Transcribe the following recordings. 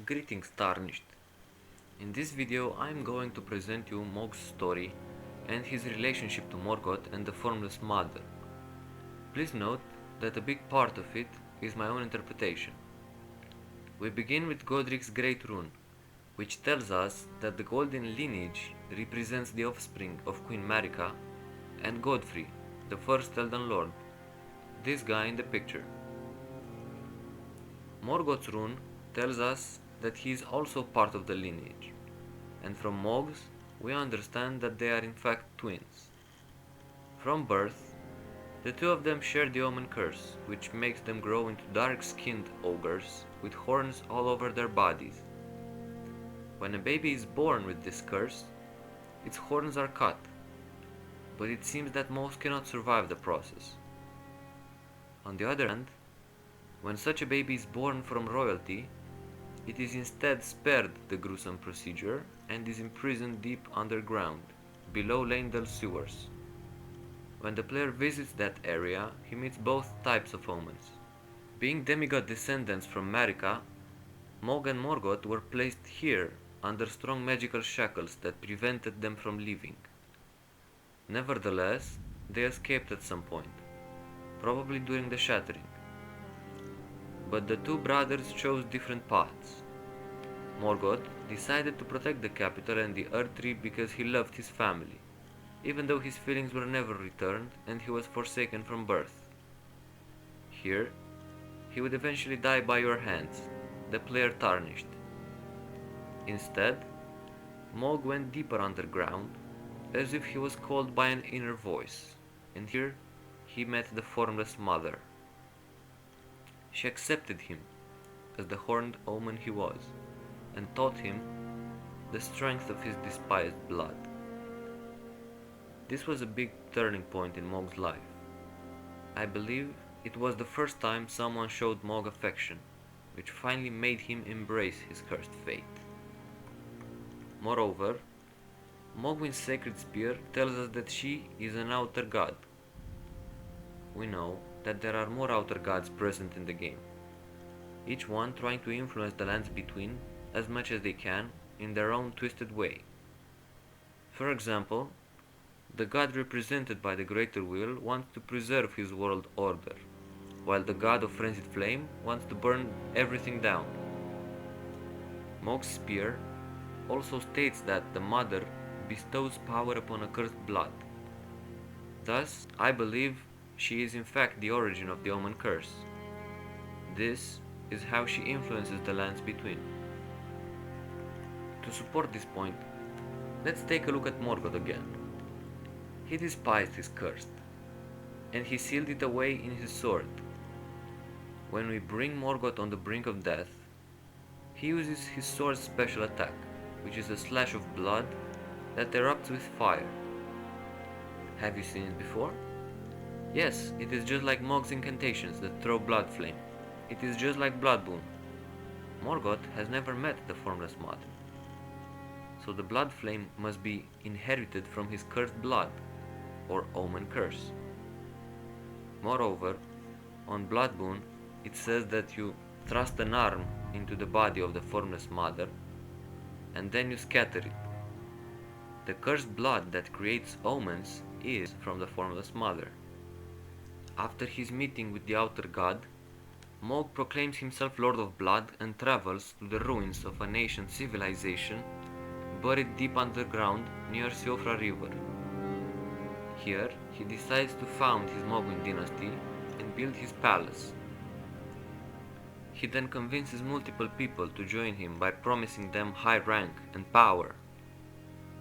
Greetings Tarnished. In this video I am going to present you Mogh's story and his relationship to Morgott and the Formless Mother. Please note that a big part of it is my own interpretation. We begin with Godric's Great Rune, which tells us that the golden lineage represents the offspring of Queen Marika and Godfrey, the first Elden Lord, this guy in the picture. Morgott's rune tells us that he is also part of the lineage, and from Mogh's we understand that they are in fact twins. From birth, the two of them share the Omen curse, which makes them grow into dark-skinned ogres with horns all over their bodies. When a baby is born with this curse, its horns are cut, but it seems that most cannot survive the process. On the other hand, when such a baby is born from royalty, it is instead spared the gruesome procedure and is imprisoned deep underground, below Leyndell sewers. When the player visits that area, he meets both types of omens. Being demigod descendants from Marika, Mogh and Morgott were placed here under strong magical shackles that prevented them from leaving. Nevertheless, they escaped at some point, probably during the Shattering. But the two brothers chose different paths. Morgott decided to protect the capital and the Erdtree because he loved his family, even though his feelings were never returned and he was forsaken from birth. Here, he would eventually die by your hands, the player Tarnished. Instead, Mogh went deeper underground, as if he was called by an inner voice, and here he met the Formless Mother. She accepted him as the horned omen he was, and taught him the strength of his despised blood. This was a big turning point in Mogh's life. I believe it was the first time someone showed Mogh affection, which finally made him embrace his cursed fate. Moreover, Morgwin's sacred spear tells us that she is an outer god. We know that there are more outer gods present in the game, each one trying to influence the lands between as much as they can in their own twisted way. For example, the god represented by the Greater Wheel wants to preserve his world order, while the god of Frenzied Flame wants to burn everything down. Mogh's spear also states that the Mother bestows power upon a cursed blood. Thus, I believe she is in fact the origin of the Omen curse. This is how she influences the lands between. To support this point, let's take a look at Morgott again. He despised his curse, and he sealed it away in his sword. When we bring Morgott on the brink of death, he uses his sword's special attack, which is a slash of blood that erupts with fire. Have you seen it before? Yes, it is just like Mogh's incantations that throw blood flame. It is just like Blood Boon. Morgott has never met the Formless Mother, so the blood flame must be inherited from his cursed blood, or Omen curse. Moreover, on Blood Boon, it says that you thrust an arm into the body of the Formless Mother, and then you scatter it. The cursed blood that creates omens is from the Formless Mother. After his meeting with the outer god, Mogh proclaims himself Lord of Blood and travels to the ruins of an ancient civilization buried deep underground near Siofra River. Here, he decides to found his Mogwin dynasty and build his palace. He then convinces multiple people to join him by promising them high rank and power.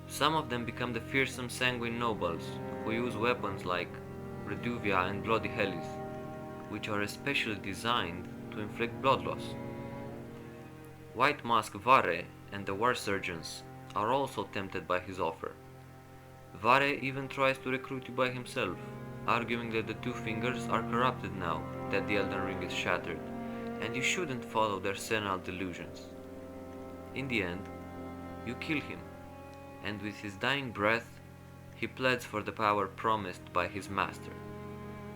Some of them become the fearsome sanguine nobles who use weapons like Reduvia and Bloody Hellies, which are especially designed to inflict blood loss. White Mask Vare and the War Surgeons are also tempted by his offer. Vare even tries to recruit you by himself, arguing that the two fingers are corrupted now that the Elden Ring is shattered, and you shouldn't follow their senile delusions. In the end, you kill him, and with his dying breath, he pleads for the power promised by his master.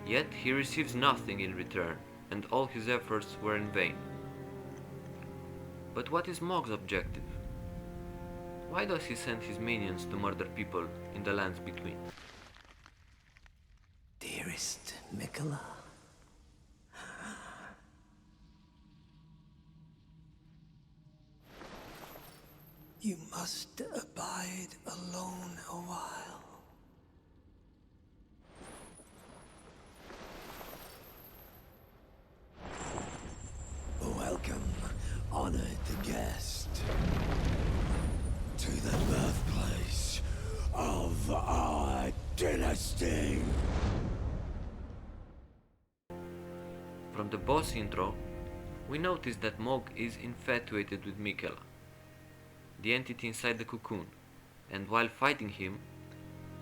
Yet he receives nothing in return, and all his efforts were in vain. But what is Mogh's objective? Why does he send his minions to murder people in the lands between? Dearest Miquella, you must abide alone a while. Welcome, honored guest, to the birthplace of our dynasty. From the boss intro, we notice that Mogh is infatuated with Miquella, the entity inside the cocoon, and while fighting him,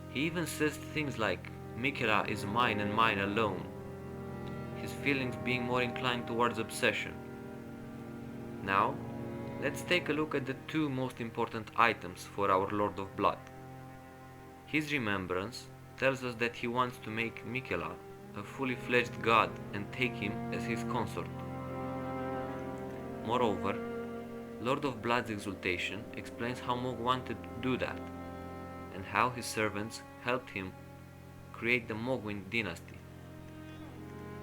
he even says things like, "Miquella is mine and mine alone," his feelings being more inclined towards obsession. Now, let's take a look at the two most important items for our Lord of Blood. His remembrance tells us that he wants to make Miquella a fully fledged god and take him as his consort. Moreover, Lord of Blood's exultation explains how Mogh wanted to do that, and how his servants helped him create the Mogwin dynasty.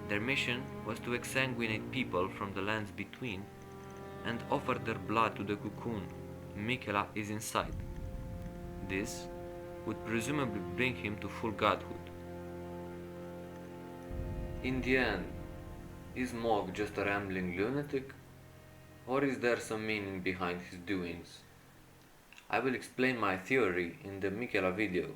Their mission was to exsanguinate people from the lands between and offer their blood to the cocoon Miquella is inside. This would presumably bring him to full godhood. In the end, is Mogh just a rambling lunatic? Or is there some meaning behind his doings? I will explain my theory in the Miquella video,